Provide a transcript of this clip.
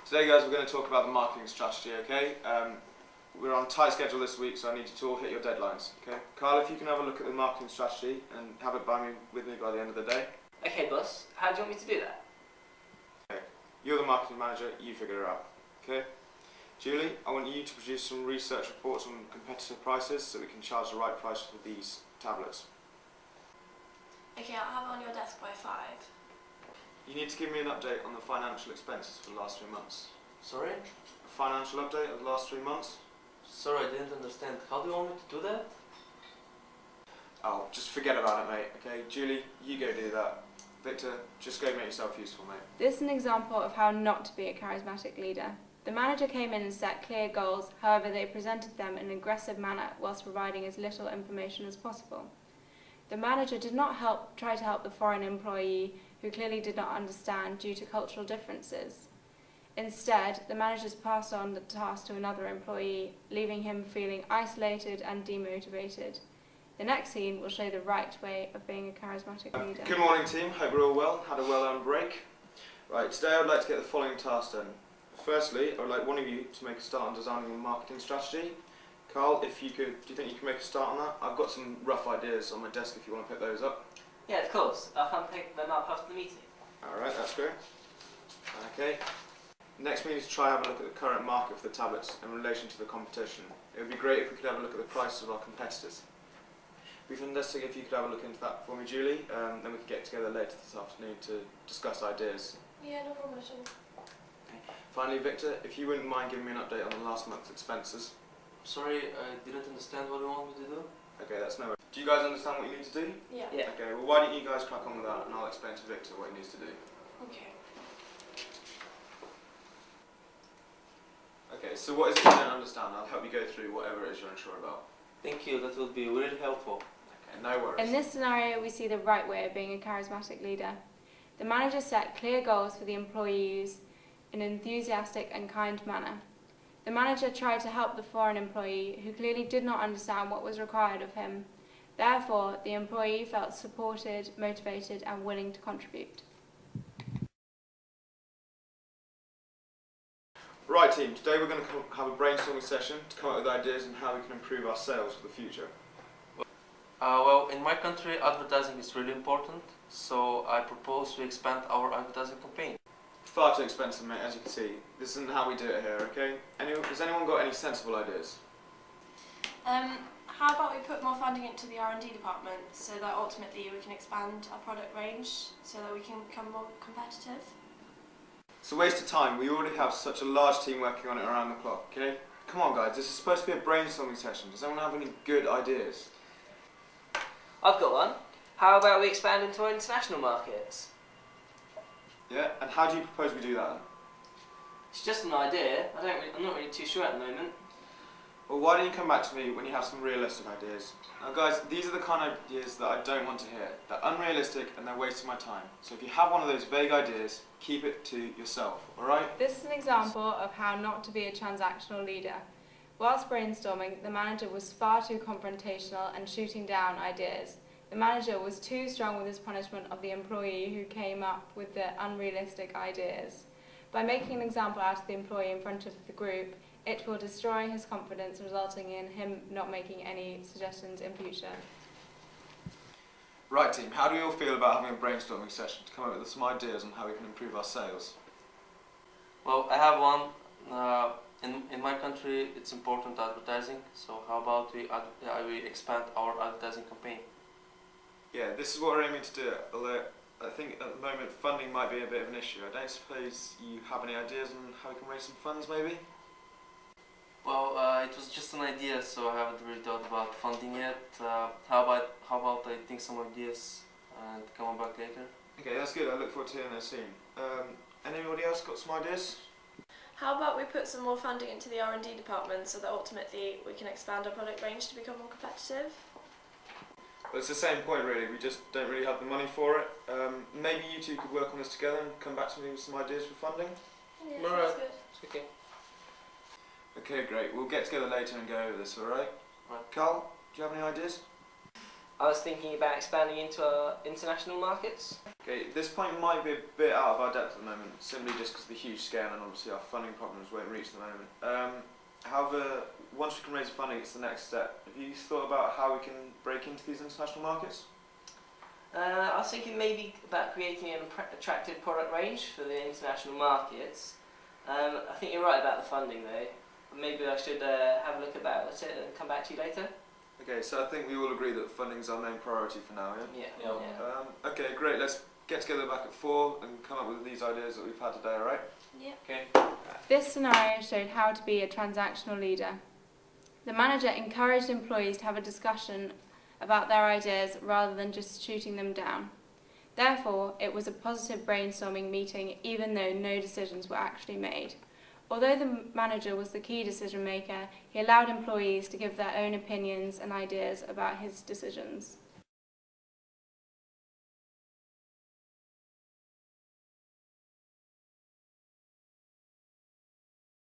Today guys, we're going to talk about the marketing strategy, okay? We're on a tight schedule this week, so I need you to all hit your deadlines, okay? Carl, if you can have a look at the marketing strategy and have it with me by the end of the day. Okay boss, how do you want me to do that? Okay. You're the marketing manager, you figure it out, okay? Julie, I want you to produce some research reports on competitive prices so we can charge the right price for these tablets. Okay, I'll have it on your desk by 5. You need to give me an update on the financial expenses for the last 3 months. Sorry? A financial update of the last 3 months? Sorry, I didn't understand. How do you want me to do that? Oh, just forget about it, mate, okay? Julie, you go do that. Victor, just go make yourself useful, mate. This is an example of how not to be a charismatic leader. The manager came in and set clear goals, however they presented them in an aggressive manner whilst providing as little information as possible. The manager did not try to help the foreign employee who clearly did not understand due to cultural differences. Instead, the manager passed on the task to another employee, leaving him feeling isolated and demotivated. The next scene will show the right way of being a charismatic leader. Good morning team, hope you're all well, had a well-earned break. Right, today I would like to get the following tasks done. Firstly, I would like one of you to make a start on designing a marketing strategy. Carl, do you think you can make a start on that? I've got some rough ideas on my desk if you want to pick those up. Yeah, of course. I'll come pick them up after the meeting. Alright, that's great. Okay. Next we need to try and have a look at the current market for the tablets in relation to the competition. It would be great if we could have a look at the prices of our competitors. It'd be fantastic if you could have a look into that for me, Julie, then we could get together later this afternoon to discuss ideas. Yeah, no problem at all. Okay. Finally, Victor, if you wouldn't mind giving me an update on the last month's expenses. Sorry, I didn't understand what you want me to do. Okay, that's no worries. Do you guys understand what you need to do? Yeah. Okay, well why don't you guys crack on with that and I'll explain to Victor what he needs to do. Okay. Okay, so what is it you don't understand? I'll help you go through whatever it is you're unsure about. Thank you, that would be really helpful. Okay, no worries. In this scenario, we see the right way of being a charismatic leader. The manager set clear goals for the employees in an enthusiastic and kind manner. The manager tried to help the foreign employee who clearly did not understand what was required of him. Therefore, the employee felt supported, motivated and willing to contribute. Right team, today we're going to have a brainstorming session to come up with ideas on how we can improve our sales for the future. Well, in my country, advertising is really important, so I propose we expand our advertising campaign. Far too expensive, mate, as you can see. This isn't how we do it here, okay? Has anyone got any sensible ideas? How about we put more funding into the R&D department so that ultimately we can expand our product range so that we can become more competitive? It's a waste of time. We already have such a large team working on it around the clock, okay? Come on guys, this is supposed to be a brainstorming session. Does anyone have any good ideas? I've got one. How about we expand into our international markets? Yeah, and how do you propose we do that then? It's just an idea. I'm not really too sure at the moment. Well, why don't you come back to me when you have some realistic ideas? Now guys, these are the kind of ideas that I don't want to hear. They're unrealistic and they're wasting my time. So if you have one of those vague ideas, keep it to yourself, alright? This is an example of how not to be a transactional leader. Whilst brainstorming, the manager was far too confrontational and shooting down ideas. The manager was too strong with his punishment of the employee who came up with the unrealistic ideas. By making an example out of the employee in front of the group, it will destroy his confidence, resulting in him not making any suggestions in future. Right team, how do you all feel about having a brainstorming session to come up with some ideas on how we can improve our sales? Well, I have one. In my country, it's important advertising, so how about we expand our advertising campaign? Yeah, this is what we're aiming to do, although I think at the moment funding might be a bit of an issue. I don't suppose you have any ideas on how we can raise some funds maybe? Well, it was just an idea, so I haven't really thought about funding yet. How about I think some ideas and come on back later? Okay, that's good. I look forward to hearing those soon. Anybody else got some ideas? How about we put some more funding into the R&D department so that ultimately we can expand our product range to become more competitive? Well, it's the same point really, we just don't really have the money for it. Maybe you two could work on this together and come back to me with some ideas for funding? Yeah, Alright. that's good. It's okay. Okay, great. We'll get together later and go over this, alright? Right. Carl, do you have any ideas? I was thinking about expanding into our international markets. Okay, this point might be a bit out of our depth at the moment, simply just because of the huge scale and obviously our funding problems won't reach at the moment. However, once we can raise funding, it's the next step. Have you thought about how we can break into these international markets? I was thinking maybe about creating an attractive product range for the international markets. I think you're right about the funding though. Maybe I should have a look about it and come back to you later. Okay, so I think we all agree that funding's our main priority for now, yeah? Yeah. Okay, great. Let's get together back at 4 and come up with these ideas that we've had today, alright? Yep. Okay. This scenario showed how to be a transactional leader. The manager encouraged employees to have a discussion about their ideas rather than just shooting them down. Therefore, it was a positive brainstorming meeting even though no decisions were actually made. Although the manager was the key decision maker, he allowed employees to give their own opinions and ideas about his decisions.